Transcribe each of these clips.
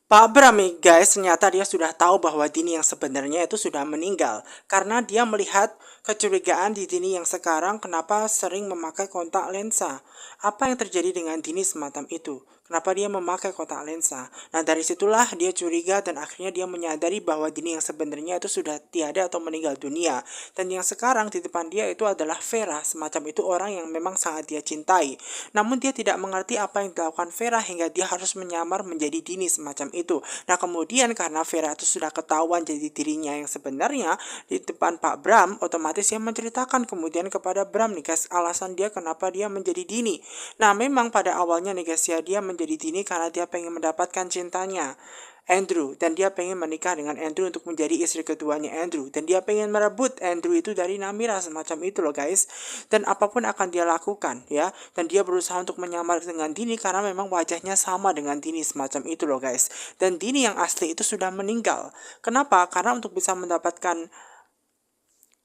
Pak Bram nih guys, ternyata dia sudah tahu bahwa Dini yang sebenarnya itu sudah meninggal. Karena dia melihat kecurigaan di Dini yang sekarang kenapa sering memakai kontak lensa. Apa yang terjadi dengan Dini semacam itu? Kenapa dia memakai kontak lensa? Nah dari situlah dia curiga dan akhirnya dia menyadari bahwa Dini yang sebenarnya itu sudah tiada atau meninggal dunia. Dan yang sekarang di depan dia itu adalah Vera, semacam itu orang yang memang sangat dia cintai. Namun dia tidak mengerti apa yang dilakukan Vera hingga dia harus menyamar menjadi Dini semacam itu. Nah kemudian karena Vera itu sudah ketahuan jadi dirinya yang sebenarnya di depan Pak Bram, otomatis dia menceritakan kemudian kepada Bram nih guys alasan dia kenapa dia menjadi Dini. Nah memang pada awalnya nih guys ya dia menjadi Dini karena dia pengen mendapatkan cintanya Andrew, dan dia pengen menikah dengan Andrew untuk menjadi istri keduanya Andrew, dan dia pengen merebut Andrew itu dari Namira semacam itu loh guys. Dan apapun akan dia lakukan ya, dan dia berusaha untuk menyamar dengan Dini karena memang wajahnya sama dengan Dini semacam itu loh guys. Dan Dini yang asli itu sudah meninggal. Kenapa? Karena untuk bisa mendapatkan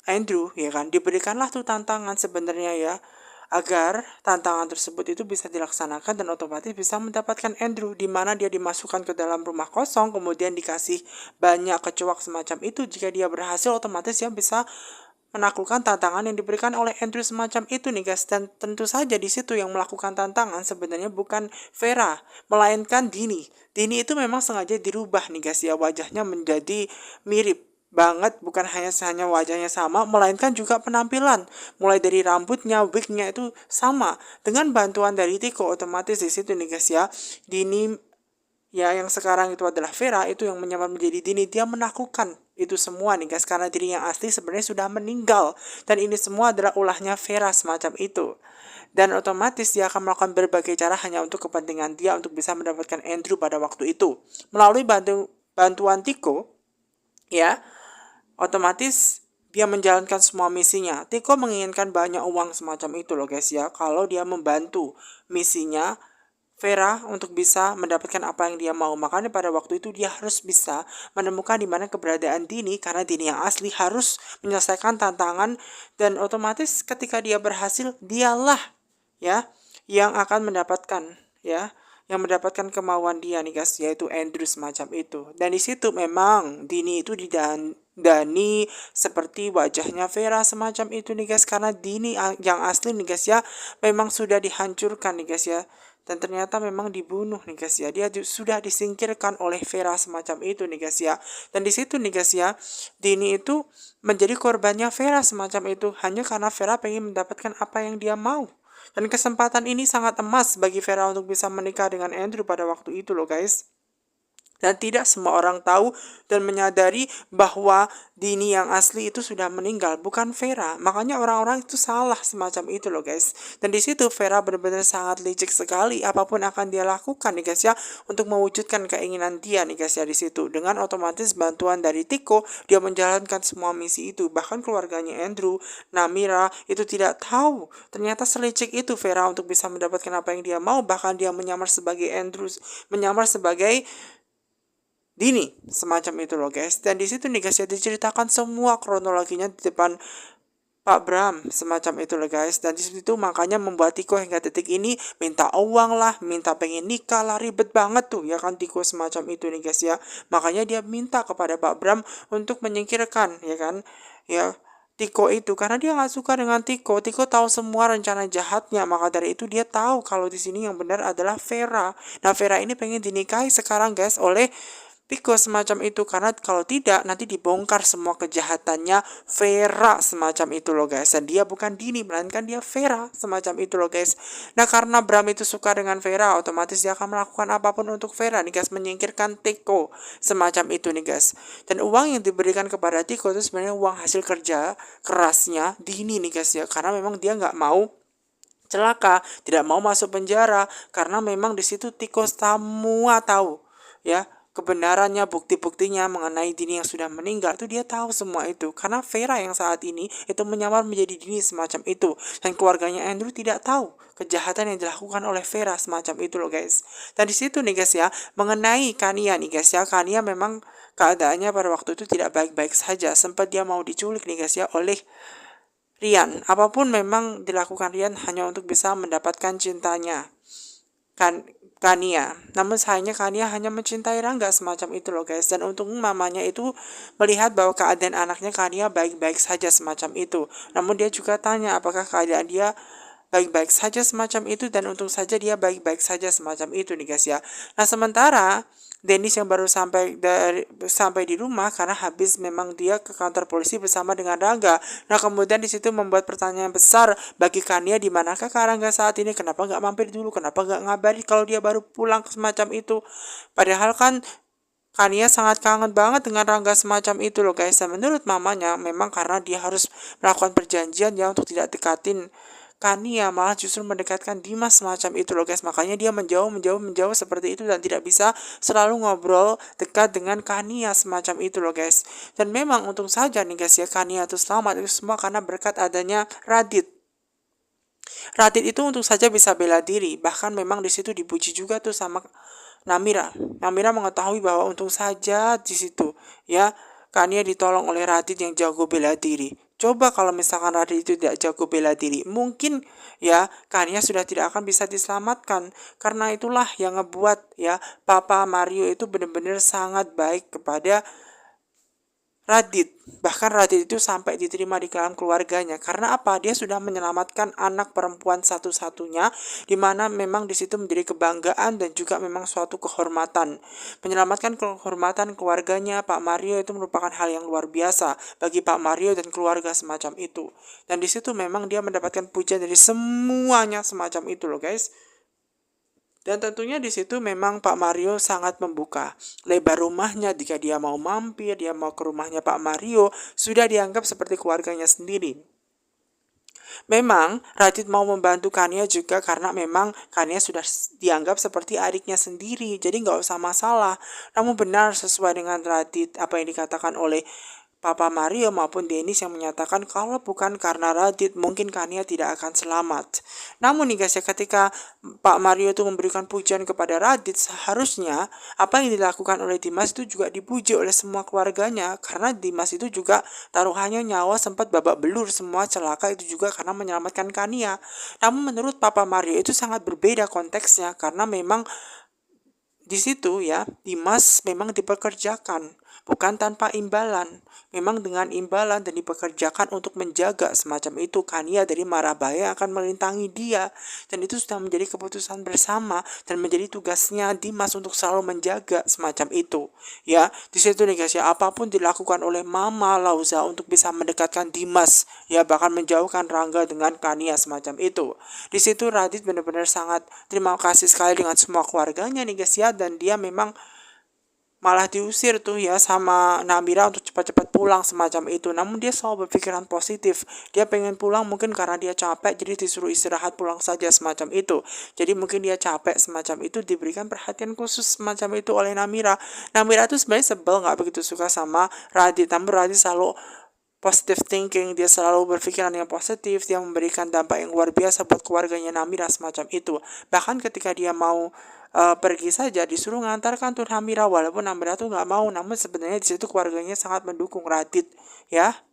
Andrew ya kan diberikanlah tuh tantangan sebenarnya ya, agar tantangan tersebut itu bisa dilaksanakan dan otomatis bisa mendapatkan Andrew, di mana dia dimasukkan ke dalam rumah kosong kemudian dikasih banyak kecoak semacam itu. Jika dia berhasil otomatis dia bisa menaklukkan tantangan yang diberikan oleh Andrew semacam itu nih guys. Dan tentu saja di situ yang melakukan tantangan sebenarnya bukan Vera melainkan Dini. Dini itu memang sengaja dirubah nih guys ya, wajahnya menjadi mirip banget, bukan hanya wajahnya sama melainkan juga penampilan, mulai dari rambutnya, wignya itu sama. Dengan bantuan dari Tiko otomatis di situ nih guys ya, Dini ya yang sekarang itu adalah Vera itu yang menyamar menjadi Dini, dia menaklukkan itu semua nih guys karena diri yang asli sebenarnya sudah meninggal, dan ini semua adalah ulahnya Vera semacam itu. Dan otomatis dia akan melakukan berbagai cara hanya untuk kepentingan dia untuk bisa mendapatkan Andrew pada waktu itu melalui bantuan Tiko ya. Otomatis dia menjalankan semua misinya. Tiko menginginkan banyak uang semacam itu loh guys ya, kalau dia membantu misinya Vera untuk bisa mendapatkan apa yang dia mau. Makanya pada waktu itu dia harus bisa menemukan di mana keberadaan Dini karena Dini yang asli harus menyelesaikan tantangan, dan otomatis ketika dia berhasil dialah ya yang akan mendapatkan ya, yang mendapatkan kemauan dia nih guys, yaitu Andrew semacam itu. Dan di situ memang Dini itu didandani seperti wajahnya Vera semacam itu nih guys, karena Dini yang asli nih guys ya memang sudah dihancurkan nih guys ya, dan ternyata memang dibunuh nih guys ya, dia sudah disingkirkan oleh Vera semacam itu nih guys ya. Dan di situ nih guys ya, Dini itu menjadi korbannya Vera semacam itu hanya karena Vera pengen mendapatkan apa yang dia mau. Dan kesempatan ini sangat emas bagi Vera untuk bisa menikah dengan Andrew pada waktu itu loh guys. Dan tidak semua orang tahu dan menyadari bahwa Dini yang asli itu sudah meninggal, bukan Vera. Makanya orang-orang itu salah semacam itu loh guys. Dan di situ Vera benar-benar sangat licik sekali. Apapun akan dia lakukan nih guys ya untuk mewujudkan keinginan dia nih guys ya di situ. Dengan otomatis bantuan dari Tiko, dia menjalankan semua misi itu. Bahkan keluarganya Andrew, Namira itu tidak tahu. Ternyata selicik itu Vera untuk bisa mendapatkan apa yang dia mau. Bahkan dia menyamar sebagai Andrew, menyamar sebagai Dini semacam itu loh guys. Dan di situ nih guys ya diceritakan semua kronologinya di depan Pak Bram semacam itu loh guys. Dan di situ makanya membuat Tiko hingga detik ini minta uang lah, minta pengen nikah lah, ribet banget tuh ya kan Tiko semacam itu nih guys ya. Makanya dia minta kepada Pak Bram untuk menyingkirkan ya kan ya Tiko itu, karena dia nggak suka dengan Tiko. Tiko tahu semua rencana jahatnya, maka dari itu dia tahu kalau di sini yang benar adalah Vera. Nah Vera ini pengen dinikahi sekarang guys oleh Tiko semacam itu, karena kalau tidak nanti dibongkar semua kejahatannya Vera semacam itu loh guys. Dan dia bukan Dini melainkan dia Vera semacam itu loh guys. Nah karena Bram itu suka dengan Vera, otomatis dia akan melakukan apapun untuk Vera nih guys, menyingkirkan Tiko semacam itu nih guys. Dan uang yang diberikan kepada Tiko itu sebenarnya uang hasil kerja kerasnya Dini nih guys ya, karena memang dia nggak mau celaka, tidak mau masuk penjara, karena memang di situ Tiko semua tahu ya kebenarannya, bukti-buktinya mengenai Dini yang sudah meninggal itu dia tahu semua itu, karena Vera yang saat ini itu menyamar menjadi Dini semacam itu, dan keluarganya Andrew tidak tahu kejahatan yang dilakukan oleh Vera semacam itu loh guys. Dan di situ nih guys ya mengenai Kania nih guys ya, Kania memang keadaannya pada waktu itu tidak baik-baik saja, sempat dia mau diculik nih guys ya oleh Rian. Apapun memang dilakukan Rian hanya untuk bisa mendapatkan cintanya kan Kania. Namun sayangnya Kania hanya mencintai Rangga semacam itu loh guys. Dan untung mamanya itu melihat bahwa keadaan anaknya Kania baik-baik saja semacam itu. Namun dia juga tanya apakah keadaan dia baik-baik saja semacam itu, dan untung saja dia baik-baik saja semacam itu nih guys ya. Nah sementara Dennis yang baru sampai di rumah karena habis memang dia ke kantor polisi bersama dengan Rangga. Nah kemudian di situ membuat pertanyaan besar bagi Kania, di manakah Kak Rangga saat ini? Kenapa nggak mampir dulu? Kenapa nggak ngabari kalau dia baru pulang semacam itu? Padahal kan Kania sangat kangen banget dengan Rangga semacam itu loh guys. Dan menurut mamanya memang karena dia harus melakukan perjanjian ya untuk tidak dekatin Kania, malah justru mendekatkan Dimas semacam itu loh guys. Makanya dia menjauh seperti itu dan tidak bisa selalu ngobrol dekat dengan Kania semacam itu loh guys. Dan memang untung saja nih guys ya, Kania itu selamat itu semua karena berkat adanya Radit. Radit itu untung saja bisa bela diri, bahkan memang di situ dipuji juga tuh sama Namira. Namira mengetahui bahwa untung saja di situ ya Kania ditolong oleh Radit yang jago bela diri. Coba kalau misalkan Radit itu tidak jago bela diri, mungkin ya Kania sudah tidak akan bisa diselamatkan. Karena itulah yang ngebuat ya Papa Mario itu benar-benar sangat baik kepada Radit. Bahkan Radit itu sampai diterima di dalam keluarganya. Karena apa? Dia sudah menyelamatkan anak perempuan satu-satunya, di mana memang di situ menjadi kebanggaan dan juga memang suatu kehormatan. Menyelamatkan kehormatan keluarganya Pak Mario itu merupakan hal yang luar biasa bagi Pak Mario dan keluarga semacam itu. Dan di situ memang dia mendapatkan pujian dari semuanya semacam itu loh guys. Dan tentunya di situ memang Pak Mario sangat membuka lebar rumahnya. Jika dia mau mampir, dia mau ke rumahnya Pak Mario, sudah dianggap seperti keluarganya sendiri. Memang Radit mau membantu Kania juga karena memang Kania sudah dianggap seperti adiknya sendiri, jadi nggak usah masalah. Namun benar sesuai dengan Radit apa yang dikatakan oleh Papa Mario maupun Dennis yang menyatakan kalau bukan karena Radit mungkin Kania tidak akan selamat. Namun nih guys ya, ketika Pak Mario itu memberikan pujian kepada Radit, seharusnya apa yang dilakukan oleh Dimas itu juga dipuji oleh semua keluarganya. Karena Dimas itu juga taruhannya nyawa sempat babak belur, semua celaka itu juga karena menyelamatkan Kania. Namun menurut Papa Mario itu sangat berbeda konteksnya karena memang di situ ya Dimas memang dipekerjakan bukan tanpa imbalan, memang dengan imbalan dan dipekerjakan untuk menjaga semacam itu Kania dari mara bahaya akan melintangi dia, dan itu sudah menjadi keputusan bersama dan menjadi tugasnya Dimas untuk selalu menjaga semacam itu ya. Di situ nih guys ya, apapun dilakukan oleh Mama Lauza untuk bisa mendekatkan Dimas ya, bahkan menjauhkan Rangga dengan Kania semacam itu. Di situ Radit benar-benar sangat terima kasih sekali dengan semua keluarganya nih guys ya, dan dia memang malah diusir tuh ya sama Namira untuk cepat-cepat pulang semacam itu. Namun dia selalu berpikiran positif. Dia pengen pulang mungkin karena dia capek, jadi disuruh istirahat pulang saja semacam itu. Jadi mungkin dia capek semacam itu, diberikan perhatian khusus semacam itu oleh Namira. Namira tuh sebenarnya sebel, nggak begitu suka sama Radit. Namun Radit selalu positive thinking, dia selalu berpikiran yang positif, dia memberikan dampak yang luar biasa buat keluarganya Namira semacam itu. Bahkan ketika dia mau pergi saja disuruh ngantarkan tuh Namira, walaupun Namira tuh nggak mau, namun sebenarnya di situ keluarganya sangat mendukung Radit ya.